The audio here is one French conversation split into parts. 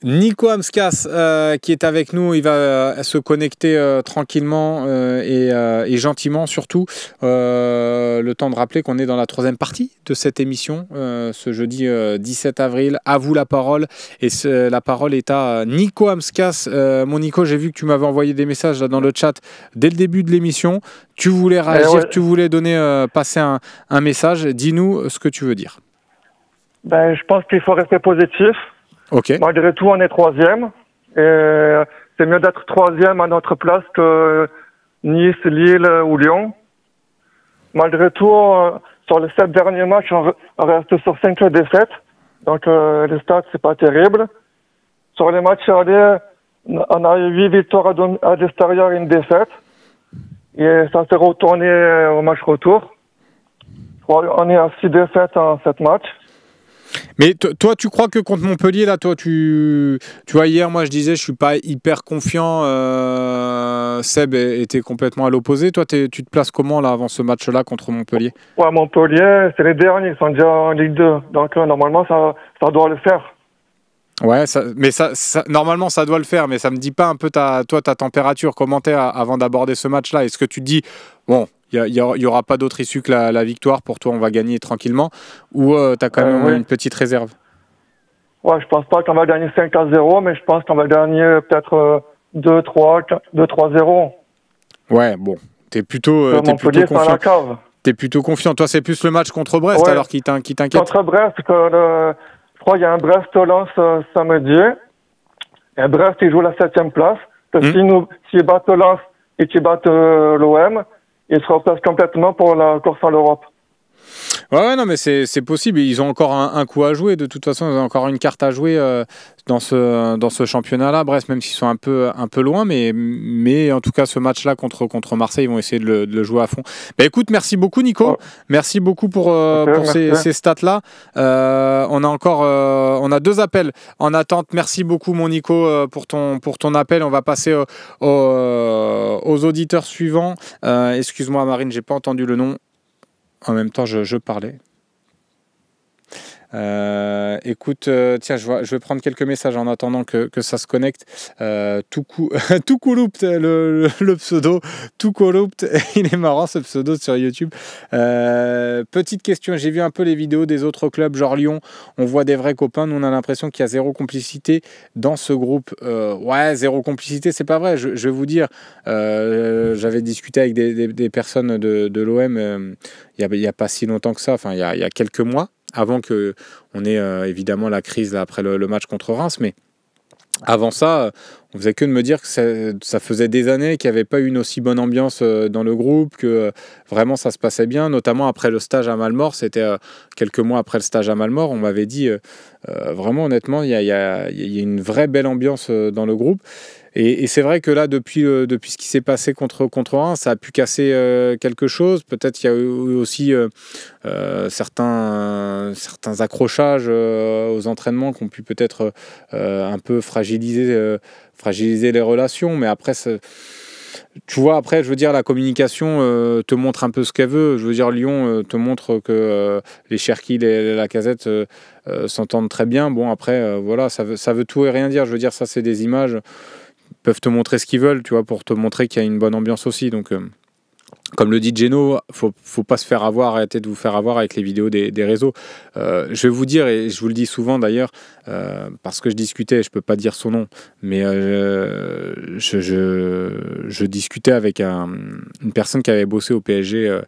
Nico Amskas qui est avec nous, il va se connecter tranquillement et gentiment surtout. Le temps de rappeler qu'on est dans la troisième partie de cette émission, ce jeudi 17 avril. À vous la parole. Et la parole est à Nico Amskas. Mon Nico, j'ai vu que tu m'avais envoyé des messages là, dans le chat dès le début de l'émission. Tu voulais réagir, tu voulais passer un message. Dis-nous ce que tu veux dire. Je pense qu'il faut rester positif. Okay. Malgré tout, on est troisième. Et c'est mieux d'être troisième à notre place que Nice, Lille ou Lyon. Malgré tout, sur les 7 derniers matchs, on reste sur 5 défaites. Donc, les stats, c'est pas terrible. Sur les matchs allés, on a eu 8 victoires à l'extérieur et une défaite. Et ça s'est retourné au match retour. On est à 6 défaites en 7 matchs. Mais toi, tu crois que contre Montpellier, là, toi, tu vois, hier, moi, je disais, je suis pas hyper confiant. Seb était complètement à l'opposé. Toi, tu te places comment, là, avant ce match-là, contre Montpellier? Ouais, Montpellier, c'est les derniers. Ils sont déjà en Ligue 2. Donc, normalement, ça doit le faire. Ouais, normalement, ça doit le faire. Mais ça me dit pas un peu, ta température, comment t'es avant d'aborder ce match-là? Est-ce que tu te dis, bon, il y aura pas d'autre issue que la victoire, pour toi, on va gagner tranquillement, ou tu as quand même une petite réserve? Ouais, je pense pas qu'on va gagner 5-0, mais je pense qu'on va gagner peut-être 2-3-0. Ouais, bon, t'es plutôt confiant. T'es plutôt confiant. Toi, c'est plus le match contre Brest alors qui t'inquiète. Contre Brest, je crois qu'il y a un Brest-Lens samedi. Et Brest, il joue la 7e place. S'ils battent Lens et qu'ils battent l'OM, ils se replacent complètement pour la course à l'Europe. Ouais, non, mais c'est possible. Ils ont encore un coup à jouer. De toute façon, ils ont encore une carte à jouer dans ce championnat-là. Brest, même s'ils sont un peu loin, mais en tout cas, ce match-là contre Marseille, ils vont essayer de le jouer à fond. Écoute, merci beaucoup, Nico. Merci beaucoup pour ces stats-là. On a 2 appels en attente. Merci beaucoup, mon Nico, pour ton appel. On va passer aux auditeurs suivants. Excuse-moi, Marine, j'ai pas entendu le nom. En même temps, je parlais. Écoute, tiens, je vais prendre quelques messages en attendant que ça se connecte. Toucouloupt, le pseudo. Toucouloupt, il est marrant ce pseudo sur YouTube. Petite question, j'ai vu un peu les vidéos des autres clubs, genre Lyon. On voit des vrais copains. Nous, on a l'impression qu'il y a zéro complicité dans ce groupe. Ouais, zéro complicité, c'est pas vrai. Je vais vous dire, j'avais discuté avec des personnes de l'OM il y a pas si longtemps que ça, enfin, il y a quelques mois, avant qu'on ait évidemment la crise là, après le match contre Reims, mais avant ça, on faisait que de me dire que ça faisait des années qu'il n'y avait pas eu une aussi bonne ambiance dans le groupe, que vraiment ça se passait bien, notamment après le stage à Malmort. C'était quelques mois après le stage à Malmort, on m'avait dit vraiment honnêtement, il y a une vraie belle ambiance dans le groupe. Et c'est vrai que là, depuis ce qui s'est passé contre Reims, ça a pu casser quelque chose. Peut-être qu'il y a eu aussi certains accrochages aux entraînements qui ont pu peut-être un peu fragiliser les relations. Mais après, tu vois, après, je veux dire, la communication te montre un peu ce qu'elle veut. Je veux dire, Lyon te montre que les Cherki et la Casette s'entendent très bien. Bon, après, voilà, ça veut tout et rien dire. Je veux dire, ça, c'est des images. Peuvent te montrer ce qu'ils veulent, tu vois, pour te montrer qu'il y a une bonne ambiance aussi. Donc, comme le dit Geno, faut pas se faire avoir, arrêtez de vous faire avoir avec les vidéos des réseaux. Je vais vous dire, et je vous le dis souvent d'ailleurs, parce que je discutais, je peux pas dire son nom, mais je discutais avec une personne qui avait bossé au PSG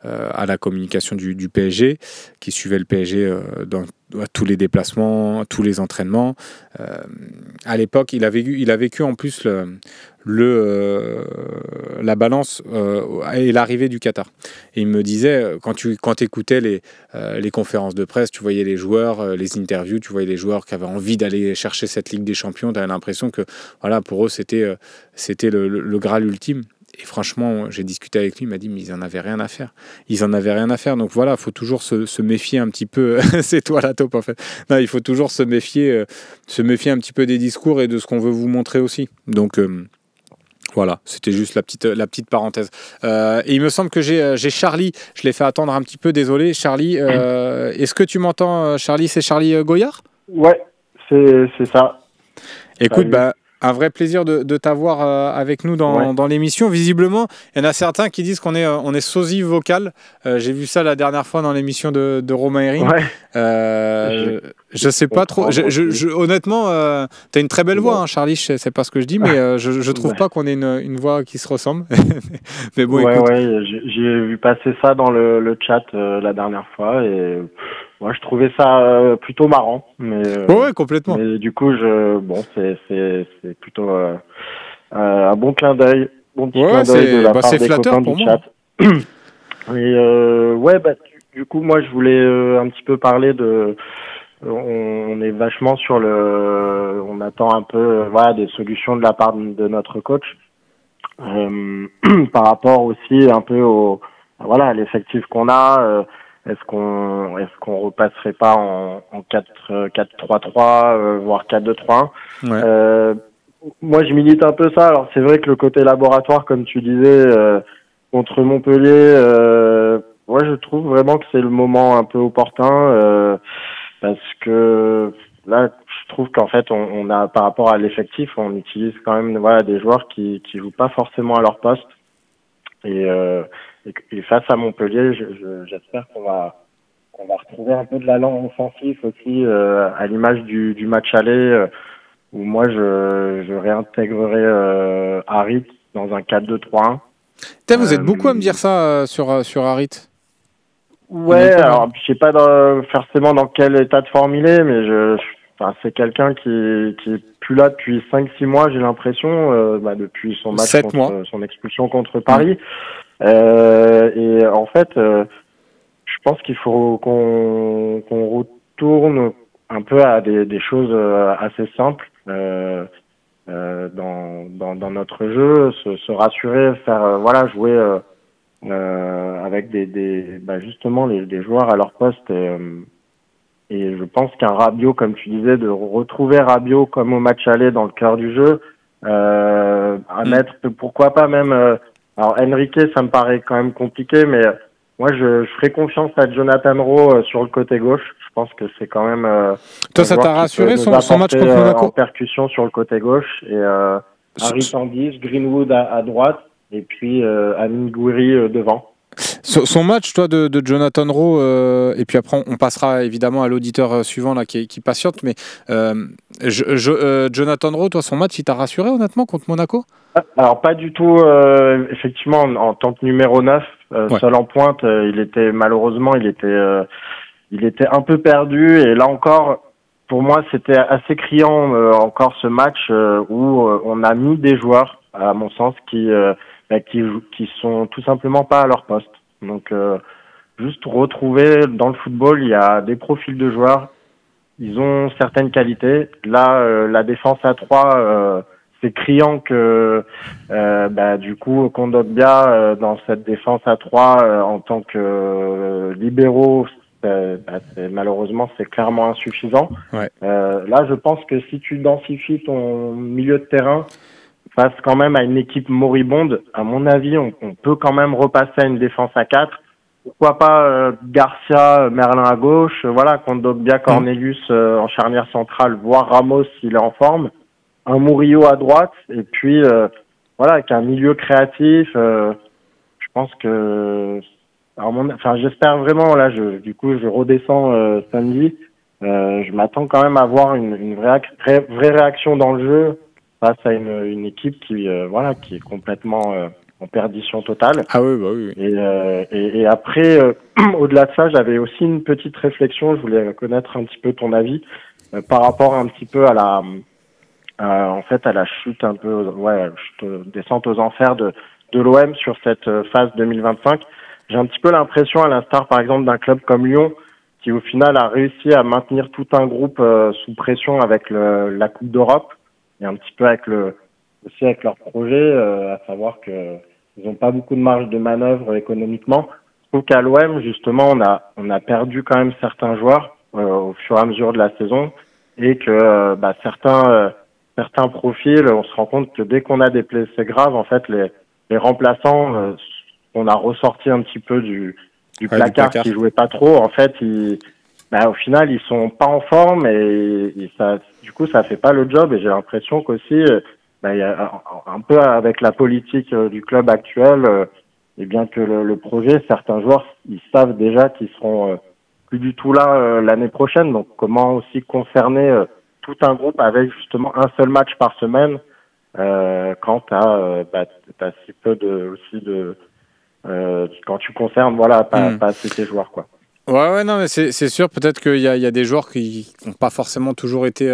à la communication du PSG, qui suivait le PSG dans tous les déplacements, tous les entraînements. À l'époque, il a vécu en plus la balance et l'arrivée du Qatar. Et il me disait, quand tu écoutais les conférences de presse, tu voyais les joueurs, les interviews, tu voyais les joueurs qui avaient envie d'aller chercher cette Ligue des Champions, tu avais l'impression que voilà, pour eux, c'était le Graal ultime. Et franchement, j'ai discuté avec lui, il m'a dit, mais ils en avaient rien à faire. Ils en avaient rien à faire. Donc voilà, il faut toujours se méfier un petit peu. C'est toi la taupe, en fait. Non, il faut toujours se méfier un petit peu des discours et de ce qu'on veut vous montrer aussi. Donc voilà, c'était juste la petite parenthèse. Et il me semble que j'ai Charlie. Je l'ai fait attendre un petit peu, désolé. Charlie, est-ce que tu m'entends, Charlie? C'est Charlie Goyard? Ouais, c'est ça. Écoute, un vrai plaisir de t'avoir avec nous dans l'émission. Visiblement, il y en a certains qui disent qu'on est sosie vocal. J'ai vu ça la dernière fois dans l'émission de Romain Herring. Je sais pas trop. Honnêtement, tu as une très belle voix, hein, Charlie. C'est pas ce que je dis, mais je trouve pas qu'on ait une voix qui se ressemble. Mais bon, écoute. J'ai vu passer ça dans le chat la dernière fois et moi je trouvais ça plutôt marrant. Mais complètement. Mais du coup, c'est plutôt un bon clin d'œil, bon petit clin d'œil de la part des copains du chat. Et du coup, moi je voulais un petit peu parler de. On est vachement sur on attend un peu des solutions de la part de notre coach par rapport aussi un peu à l'effectif qu'on a. Est-ce qu'on repasserait pas en 4-3-3 voire 4-2-3-1? Moi je milite un peu ça. Alors c'est vrai que le côté laboratoire, comme tu disais, contre Montpellier, moi je trouve vraiment que c'est le moment un peu opportun parce que là je trouve qu'en fait on a, par rapport à l'effectif, on utilise quand même des joueurs qui jouent pas forcément à leur poste et face à Montpellier, j'espère qu'on va retrouver un peu de l'allant offensif aussi à l'image du match aller où moi je réintégrerai Harit dans un 4-2-3-1. Vous êtes beaucoup à me dire ça sur Harit. Alors je sais pas forcément dans quel état de forme il est, mais c'est quelqu'un qui est plus là depuis 5-6 mois, j'ai l'impression, depuis son match son expulsion contre Paris. Et en fait, je pense qu'il faut qu'on retourne un peu à des choses assez simples dans notre jeu, se rassurer, faire jouer avec justement les joueurs à leur poste et je pense qu'un Rabiot, comme tu disais, de retrouver Rabiot comme au match aller dans le cœur du jeu, à mettre pourquoi pas même alors Enrique, ça me paraît quand même compliqué, mais moi je ferai confiance à Jonathan Rowe sur le côté gauche. Je pense que c'est quand même toi ça t'a rassuré son match contre Monaco en percussion sur le côté gauche et Harry en 10, Greenwood à droite et puis Amin Gouiri devant. Son match, toi, de Jonathan Rowe, et puis après on passera évidemment à l'auditeur suivant là qui patiente, mais Jonathan Rowe, toi, son match, il t'a rassuré honnêtement contre Monaco? Alors pas du tout, effectivement, en tant que numéro 9, seul en pointe, il était un peu perdu et là encore, pour moi, c'était assez criant encore ce match où on a mis des joueurs, à mon sens, qui sont tout simplement pas à leur poste. Donc juste retrouver dans le football, il y a des profils de joueurs, ils ont certaines qualités. Là, la défense à 3, c'est criant que du coup Kondogbia dans cette défense à 3 en tant que libéraux, malheureusement c'est clairement insuffisant. Là, je pense que si tu densifies ton milieu de terrain face quand même à une équipe moribonde, à mon avis, on peut quand même repasser à une défense à 4. Pourquoi pas Garcia, Merlin à gauche, Kondogbia, Cornelius en charnière centrale, voire Ramos s'il est en forme, un Murillo à droite, et puis avec un milieu créatif. Je pense que, j'espère vraiment, là, je redescends samedi. Je m'attends quand même à avoir une vraie réaction dans le jeu face à une équipe qui est complètement en perdition totale. Ah oui. Et après, au-delà de ça, j'avais aussi une petite réflexion. Je voulais connaître un petit peu ton avis par rapport un petit peu à la chute un peu, descente aux enfers de l'OM sur cette phase 2025. J'ai un petit peu l'impression, à l'instar par exemple d'un club comme Lyon, qui au final a réussi à maintenir tout un groupe sous pression avec la Coupe d'Europe et un petit peu aussi avec leur projet, à savoir que ils n'ont pas beaucoup de marge de manœuvre économiquement. Je trouve qu'à l'OM, justement, on a perdu quand même certains joueurs au fur et à mesure de la saison et que certains profils, on se rend compte que dès qu'on a des blessés graves, en fait, les remplaçants, on a ressorti un petit peu du placard qui jouait pas trop. En fait, ils au final, ils sont pas en forme et ça, du coup, ça fait pas le job. Et j'ai l'impression qu'aussi, il y a un peu avec la politique du club actuel, et bien que le projet, certains joueurs, ils savent déjà qu'ils seront plus du tout là l'année prochaine. Donc, comment aussi concerner tout un groupe avec justement un seul match par semaine quand t'as si peu quand tu concernes pas assez tes joueurs, quoi. Ouais, non, mais c'est sûr, peut-être qu'il y a des joueurs qui n'ont pas forcément toujours été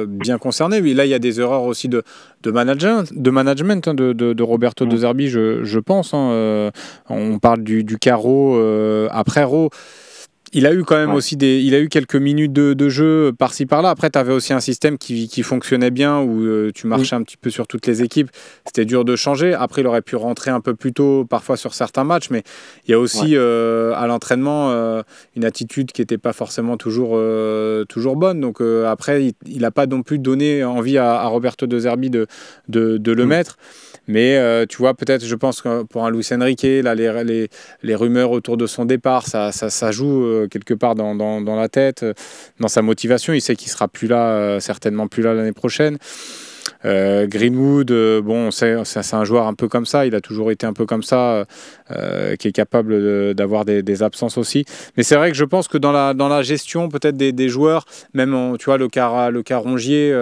bien concernés. Mais là, il y a des erreurs aussi de management, de Roberto De Zerbi, je pense. On parle du carreau après Ro. Il a eu quand même aussi il a eu quelques minutes de jeu par-ci par-là. Après, tu avais aussi un système qui fonctionnait bien où tu marchais un petit peu sur toutes les équipes. C'était dur de changer. Après, il aurait pu rentrer un peu plus tôt parfois sur certains matchs, mais il y a aussi à l'entraînement une attitude qui n'était pas forcément toujours bonne. Donc après, il n'a pas non plus donné envie à Roberto De Zerbi de le mettre. Mais tu vois, peut-être, je pense que pour un Luis Enrique, là, les rumeurs autour de son départ, ça joue quelque part dans la tête, dans sa motivation. Il sait qu'il sera plus là, certainement plus là l'année prochaine. Greenwood, c'est un joueur un peu comme ça. Il a toujours été un peu comme ça, qui est capable d'avoir des absences aussi. Mais c'est vrai que je pense que dans la gestion peut-être des joueurs, même tu vois le cas Rongier.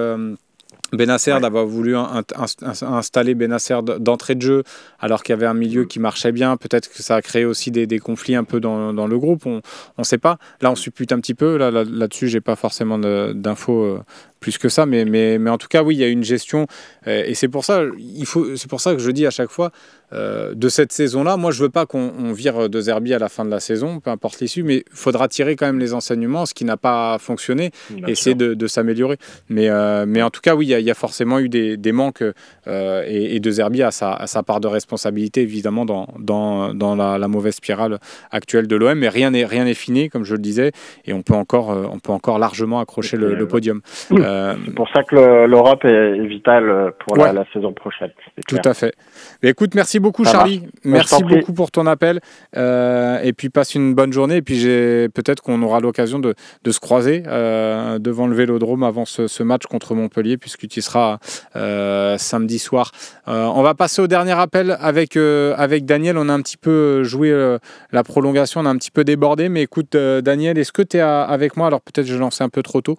Bennacer d'avoir voulu installer Bennacer d'entrée de jeu alors qu'il y avait un milieu qui marchait bien, peut-être que ça a créé aussi des conflits un peu dans le groupe, on ne sait pas. Là on suppute un petit peu, là-dessus j'ai pas forcément d'infos plus que ça, mais en tout cas oui, il y a une gestion et c'est pour ça que je dis à chaque fois de cette saison-là, moi je veux pas qu'on vire De Zerbi à la fin de la saison, peu importe l'issue, mais il faudra tirer quand même les enseignements, ce qui n'a pas fonctionné, et essayer de s'améliorer. Mais en tout cas oui, il y a forcément eu des manques et De Zerbi a sa part de responsabilité évidemment dans la mauvaise spirale actuelle de l'OM, mais rien n'est fini comme je le disais, et on peut encore largement accrocher le podium. C'est pour ça que l'Europe est vitale pour la saison prochaine. Tout à fait. Mais écoute, merci beaucoup Charlie. Merci beaucoup pour ton appel. Et puis passe une bonne journée. Et puis peut-être qu'on aura l'occasion de se croiser devant le Vélodrome avant ce match contre Montpellier, puisque tu y seras samedi soir. On va passer au dernier appel avec Daniel. On a un petit peu joué la prolongation, on a un petit peu débordé. Mais écoute Daniel, est-ce que tu es avec moi? Alors peut-être je lançais un peu trop tôt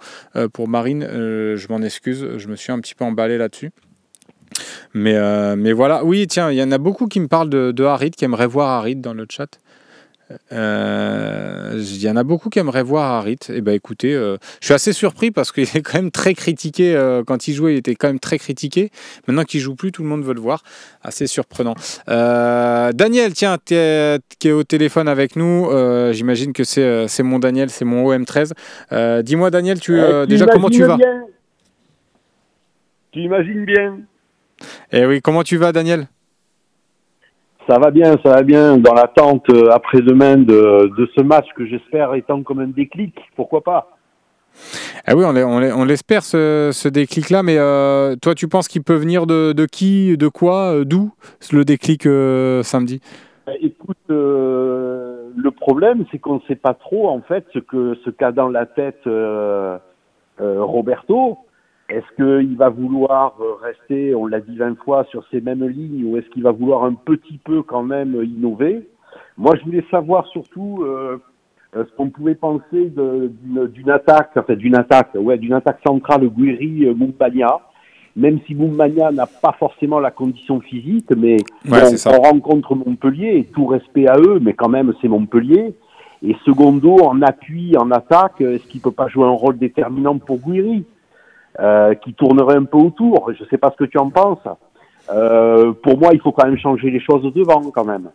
pour Marine. Je m'en excuse, je me suis un petit peu emballé là-dessus. Mais voilà, oui, tiens, il y en a beaucoup qui me parlent de Harit, qui aimeraient voir Harit dans le chat. Il y en a beaucoup qui aimeraient voir Harit. Et ben écoutez, je suis assez surpris parce qu'il est quand même très critiqué. Quand il jouait, il était quand même très critiqué. Maintenant qu'il joue plus, tout le monde veut le voir. Assez surprenant. Daniel, tiens, qui est au téléphone avec nous. J'imagine que c'est mon Daniel, c'est mon OM13. Dis-moi, Daniel, déjà comment tu vas? Tu imagines bien. Eh oui, comment tu vas, Daniel? Ça va bien, dans l'attente après-demain de ce match que j'espère étant comme un déclic, pourquoi pas? Ah oui, on l'espère ce déclic-là, mais toi tu penses qu'il peut venir de qui, de quoi, d'où le déclic samedi? Écoute, le problème c'est qu'on ne sait pas trop en fait ce qu'a dans la tête Roberto. Est-ce qu'il va vouloir rester, on l'a dit 20 fois, sur ces mêmes lignes, ou est-ce qu'il va vouloir un petit peu quand même innover? Moi, je voulais savoir surtout ce qu'on pouvait penser d'une attaque centrale Guiri-Mumbagna, même si Mumbagna n'a pas forcément la condition physique, mais on rencontre Montpellier, et tout respect à eux, mais quand même c'est Montpellier. Et Secondo, en appui, en attaque, est-ce qu'il peut pas jouer un rôle déterminant pour Guiri? Qui tournerait un peu autour. Je ne sais pas ce que tu en penses. Pour moi, il faut quand même changer les choses devant, quand même.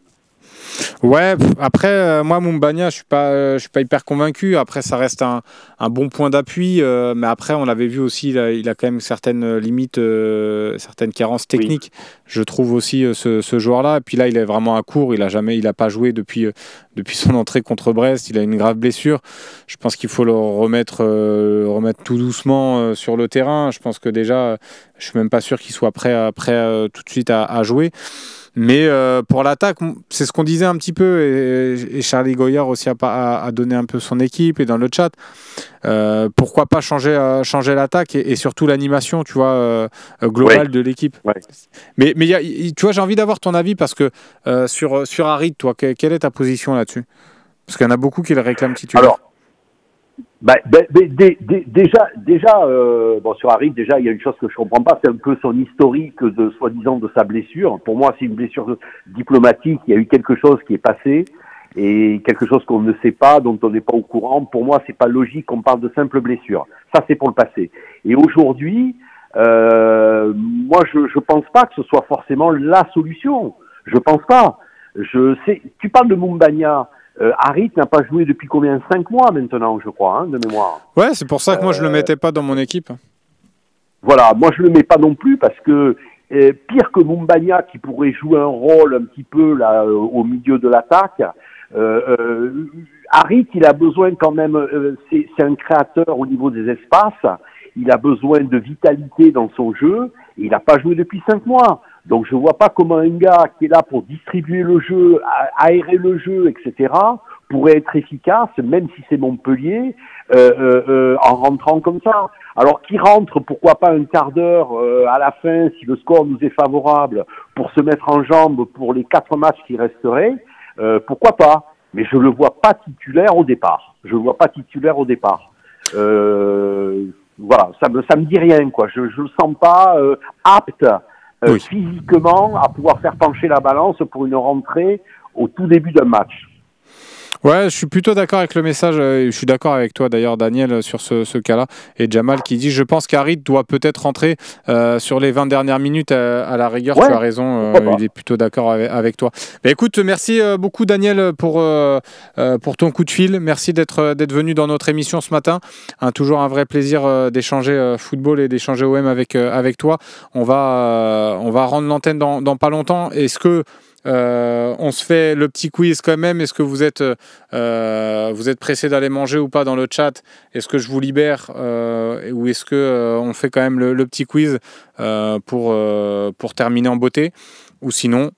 Ouais, après, moi, Mumbagna, je suis pas hyper convaincu. Après, ça reste un bon point d'appui. Mais après, on l'avait vu aussi, il a quand même certaines limites, certaines carences techniques. Oui. Je trouve aussi ce joueur-là. Et puis là, il est vraiment à court. Il a pas joué depuis son entrée contre Brest. Il a une grave blessure. Je pense qu'il faut le remettre tout doucement sur le terrain. Je pense que déjà, je suis même pas sûr qu'il soit prêt tout de suite à jouer. Mais pour l'attaque, c'est ce qu'on disait un petit peu, et Charlie Goyard aussi a donné un peu son équipe et dans le chat. Pourquoi pas changer l'attaque et surtout l'animation, tu vois, globale de l'équipe. Ouais. Mais tu vois, j'ai envie d'avoir ton avis parce que sur Harit, toi, quelle est ta position là-dessus? Parce qu'il y en a beaucoup qui le réclament titulaire. Alors, déjà, bon, sur Harit, déjà, il y a une chose que je comprends pas, c'est un peu son historique de soi-disant de sa blessure. Pour moi, c'est une blessure diplomatique. Il y a eu quelque chose qui est passé et quelque chose qu'on ne sait pas, dont on n'est pas au courant. Pour moi, c'est pas logique qu'on parle de simple blessure. Ça, c'est pour le passé. Et aujourd'hui, moi, je pense pas que ce soit forcément la solution. Je pense pas. Tu parles de Moumbagna. Harit n'a pas joué depuis combien? 5 mois maintenant, je crois, hein, de mémoire. Ouais, c'est pour ça que moi je le mettais pas dans mon équipe. Voilà, moi je le mets pas non plus parce que pire que Moumbagna qui pourrait jouer un rôle un petit peu là au milieu de l'attaque, Harit il a besoin quand même, c'est un créateur au niveau des espaces, il a besoin de vitalité dans son jeu, et il n'a pas joué depuis 5 mois. Donc je vois pas comment un gars qui est là pour distribuer le jeu, aérer le jeu, etc., pourrait être efficace, même si c'est Montpellier, en rentrant comme ça. Alors qu'il rentre, pourquoi pas un quart d'heure à la fin, si le score nous est favorable, pour se mettre en jambe pour les 4 matchs qui resteraient, pourquoi pas. Mais je le vois pas titulaire au départ. Voilà, ça me dit rien, quoi. Je le sens pas apte physiquement à pouvoir faire pencher la balance pour une rentrée au tout début d'un match. Ouais, je suis plutôt d'accord avec le message. Je suis d'accord avec toi d'ailleurs, Daniel, sur ce cas-là. Et Jamal qui dit, je pense qu'Harit doit peut-être rentrer sur les 20 dernières minutes à la rigueur. Ouais, tu as raison, il est plutôt d'accord avec toi. Mais écoute, merci beaucoup Daniel pour ton coup de fil. Merci d'être venu dans notre émission ce matin. Toujours un vrai plaisir d'échanger football et d'échanger OM avec toi. On va rendre l'antenne dans pas longtemps. Est-ce que on se fait le petit quiz quand même? Est-ce que vous êtes pressé d'aller manger ou pas dans le chat? Est-ce que je vous libère ou est-ce que on fait quand même le petit quiz pour terminer en beauté? Ou sinon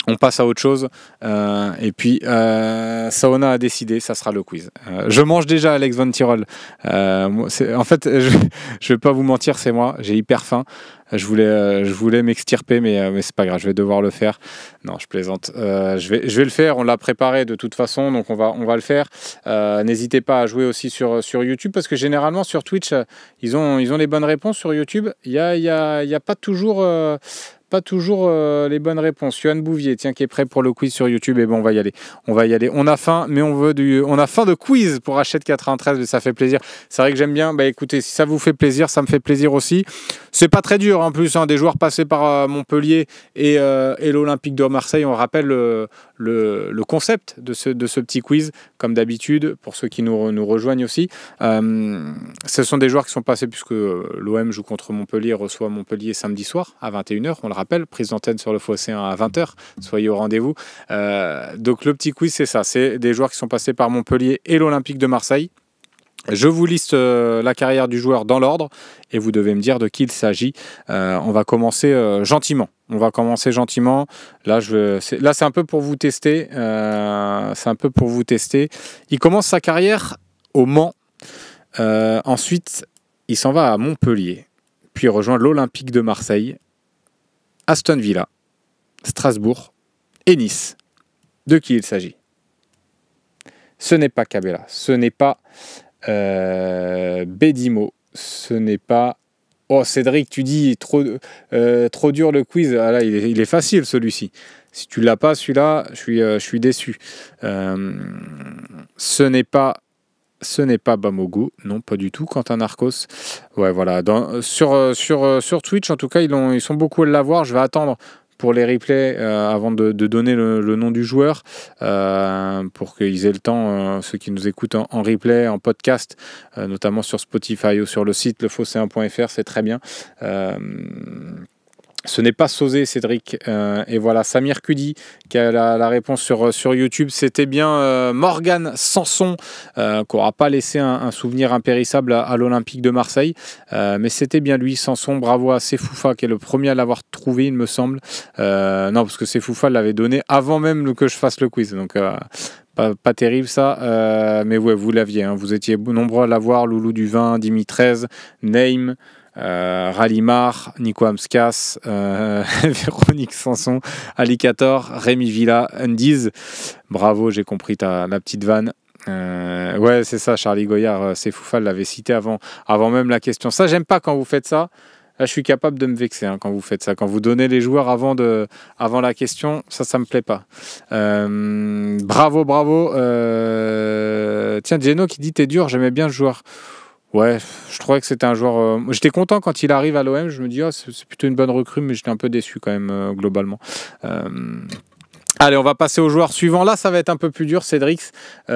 on passe à autre chose et puis Saona a décidé, ça sera le quiz. Je mange déjà Alex Von Tirol. En fait, je vais pas vous mentir, c'est moi, j'ai hyper faim. Je voulais m'extirper, mais c'est pas grave, je vais devoir le faire. Non, je plaisante. Je vais le faire. On l'a préparé de toute façon, donc on va le faire. N'hésitez pas à jouer aussi sur YouTube parce que généralement sur Twitch, ils ont les bonnes réponses. Sur YouTube, il y a pas toujours. Pas toujours les bonnes réponses. Yoann Bouvier, tiens, qui est prêt pour le quiz sur YouTube. Et bon, on va y aller. On a faim, mais on a faim de quiz pour Hachette 93, mais ça fait plaisir. C'est vrai que j'aime bien. Bah écoutez, si ça vous fait plaisir, ça me fait plaisir aussi. C'est pas très dur en plus, hein, des joueurs passés par Montpellier et l'Olympique de Marseille. On rappelle le concept de ce petit quiz, comme d'habitude, pour ceux qui nous rejoignent aussi. Ce sont des joueurs qui sont passés, puisque l'OM joue contre Montpellier, reçoit Montpellier samedi soir à 21h. On le rappelle, prise d'antenne sur le Phocéen à 20h. Soyez au rendez-vous. Donc le petit quiz, c'est ça. C'est des joueurs qui sont passés par Montpellier et l'Olympique de Marseille. Je vous liste la carrière du joueur dans l'ordre et vous devez me dire de qui il s'agit. On va commencer gentiment. Là, c'est un peu pour vous tester. Il commence sa carrière au Mans. Ensuite, il s'en va à Montpellier. Puis il rejoint l'Olympique de Marseille, Aston Villa, Strasbourg et Nice. De qui il s'agit? Ce n'est pas Cabella. Ce n'est pas Bédimo, ce n'est pas... Oh Cédric, tu dis trop dur le quiz. Ah là, il est facile celui-ci. Si tu l'as pas celui-là, je suis déçu. Ce n'est pas Bamogo, non pas du tout. Quentin Narcos, ouais voilà. Sur Twitch en tout cas, ils sont beaucoup à l'avoir. Je vais attendre pour les replays avant de donner le nom du joueur pour qu'ils aient le temps, ceux qui nous écoutent en replay, en podcast, notamment sur Spotify ou sur le site lephocéen.fr, c'est très bien. Ce n'est pas Sauzé, Cédric. Et voilà, Samir Kudi qui a la réponse sur YouTube. C'était bien Morgan Sanson, qui n'aura pas laissé un souvenir impérissable à l'Olympique de Marseille. Mais c'était bien lui, Sanson. Bravo à Sefoufa, qui est le premier à l'avoir trouvé, il me semble. Non, parce que Sefoufa l'avait donné avant même que je fasse le quiz. Donc, pas terrible ça. Mais ouais, vous l'aviez. Hein. Vous étiez nombreux à l'avoir. Loulou du Vin, Dimitrez, Neym. Ralimar, Nico Amskas, Véronique Sanson, Alicator, Rémi Villa, Undiz. Bravo, j'ai compris la petite vanne. Ouais, c'est ça, Charlie Goyard, Sefoufa l'avait cité avant même la question. Ça, j'aime pas quand vous faites ça. Là, je suis capable de me vexer quand vous faites ça. Quand vous donnez les joueurs avant la question, ça me plaît pas. Bravo. Tiens, Geno qui dit t'es dur, j'aimais bien ce joueur. Ouais, je trouvais que c'était un joueur... J'étais content quand il arrive à l'OM, je me dis c'est plutôt une bonne recrue, mais j'étais un peu déçu quand même, globalement. Allez, on va passer au joueur suivant. Là, ça va être un peu plus dur, Cédric. Ça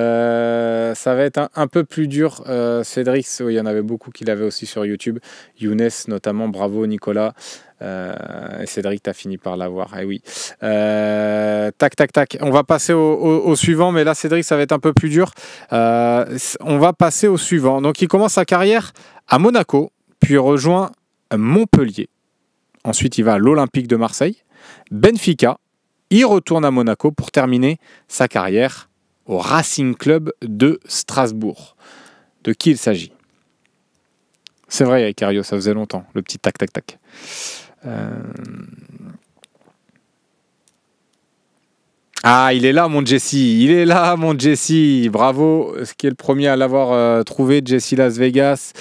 va être un peu plus dur, Cédric. Il y en avait beaucoup qui l'avaient aussi sur YouTube. Younes, notamment. Bravo, Nicolas. Et Cédric, tu as fini par l'avoir. Eh oui. Tac. On va passer au suivant, mais là, Cédric, ça va être un peu plus dur. On va passer au suivant. Donc, il commence sa carrière à Monaco, puis rejoint Montpellier. Ensuite, il va à l'Olympique de Marseille, Benfica. Il retourne à Monaco pour terminer sa carrière au Racing Club de Strasbourg. De qui il s'agit? C'est vrai, avec Cario, ça faisait longtemps, le petit tac. Ah, il est là, mon Jesse. Bravo, ce qui est le premier à l'avoir trouvé, Jesse Las Vegas.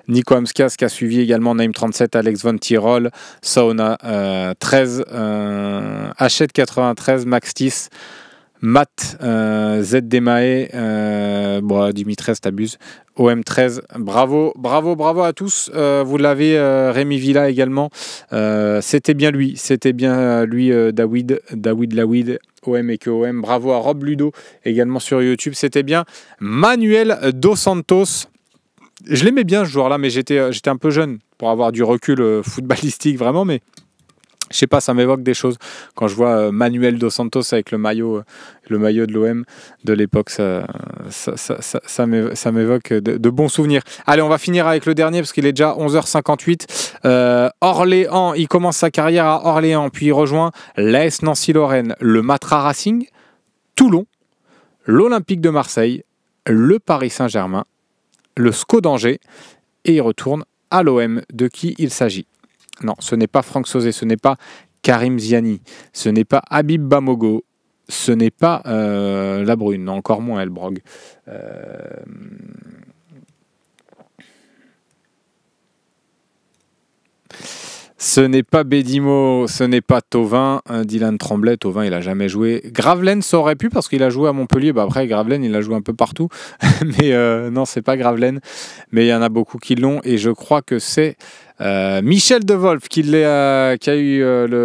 Nico Amskas qui a suivi également Naim37, Alex Von Tirol, Sauna 13, Hachette 93, Max Tis, Matt, Z Demae, Dimitrez t'abuses, OM 13, bravo à tous, vous l'avez, Rémi Villa également, c'était bien lui, David Lawid, OM et que OM, bravo à Rob Ludo également sur YouTube, c'était bien Manuel Dos Santos. Je l'aimais bien ce joueur-là, mais j'étais un peu jeune pour avoir du recul footballistique vraiment, mais je sais pas, ça m'évoque des choses. Quand je vois Manuel Dos Santos avec le maillot de l'OM de l'époque, ça m'évoque de bons souvenirs. Allez, on va finir avec le dernier parce qu'il est déjà 11h58. Orléans, il commence sa carrière à Orléans, puis il rejoint l'AS Nancy-Lorraine, le Matra Racing, Toulon, l'Olympique de Marseille, le Paris Saint-Germain, le SCO d'Angers, et il retourne à l'OM. De qui il s'agit? Non, ce n'est pas Franck Sauzé, ce n'est pas Karim Ziani, ce n'est pas Habib Bamogo, ce n'est pas La Brune, non, encore moins Elbrog. Ce n'est pas Bédimo, ce n'est pas Thauvin, Dylan Tremblay. Thauvin, il n'a jamais joué. Gravelaine, ça aurait pu parce qu'il a joué à Montpellier. Après, Gravelaine, il a joué un peu partout. Mais non, c'est pas Gravelaine. Mais il y en a beaucoup qui l'ont. Et je crois que c'est Michel De Wolf qui a eu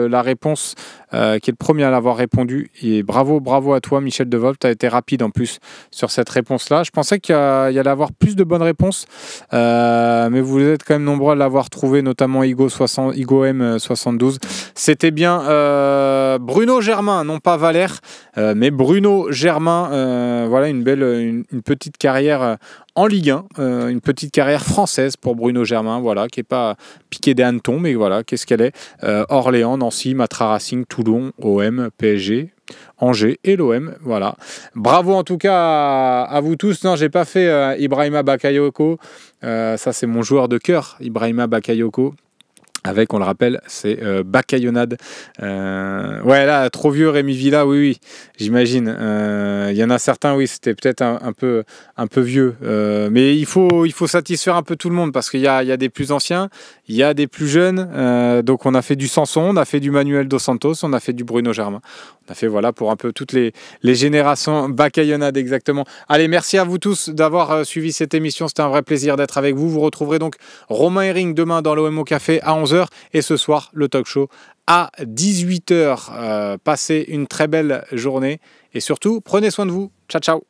la réponse, qui est le premier à l'avoir répondu. Et bravo à toi, Michel De Wolf. Tu as été rapide en plus sur cette réponse-là. Je pensais qu'il y allait avoir plus de bonnes réponses. Mais vous êtes quand même nombreux à l'avoir trouvé, notamment Igo M72. C'était bien Bruno Germain, non pas Valère, mais Bruno Germain. Voilà une petite carrière en Ligue 1, une petite carrière française pour Bruno Germain, voilà, qui n'est pas piqué des hannetons, mais voilà, qu'est-ce qu'elle est. Orléans, Nancy, Matra Racing, Toulon, OM, PSG, Angers et l'OM, voilà. Bravo en tout cas à vous tous. Non, j'ai pas fait Ibrahima Bakayoko, ça c'est mon joueur de cœur, Ibrahima Bakayoko. Avec, on le rappelle, c'est Bakayonade. Ouais, là, trop vieux, Rémi Villa, oui, j'imagine. Il y en a certains, oui, c'était peut-être un peu vieux. Mais il faut satisfaire un peu tout le monde parce qu'il y a des plus anciens, il y a des plus jeunes. Donc, on a fait du Sanson, on a fait du Manuel Dos Santos, on a fait du Bruno Germain. On a fait, voilà, pour un peu toutes les générations Bakayonade, exactement. Allez, merci à vous tous d'avoir suivi cette émission. C'était un vrai plaisir d'être avec vous. Vous retrouverez donc Romain Herring demain dans l'OM au Café à 11h. Et ce soir, le talk show à 18h. Passez une très belle journée et surtout, prenez soin de vous. Ciao, ciao.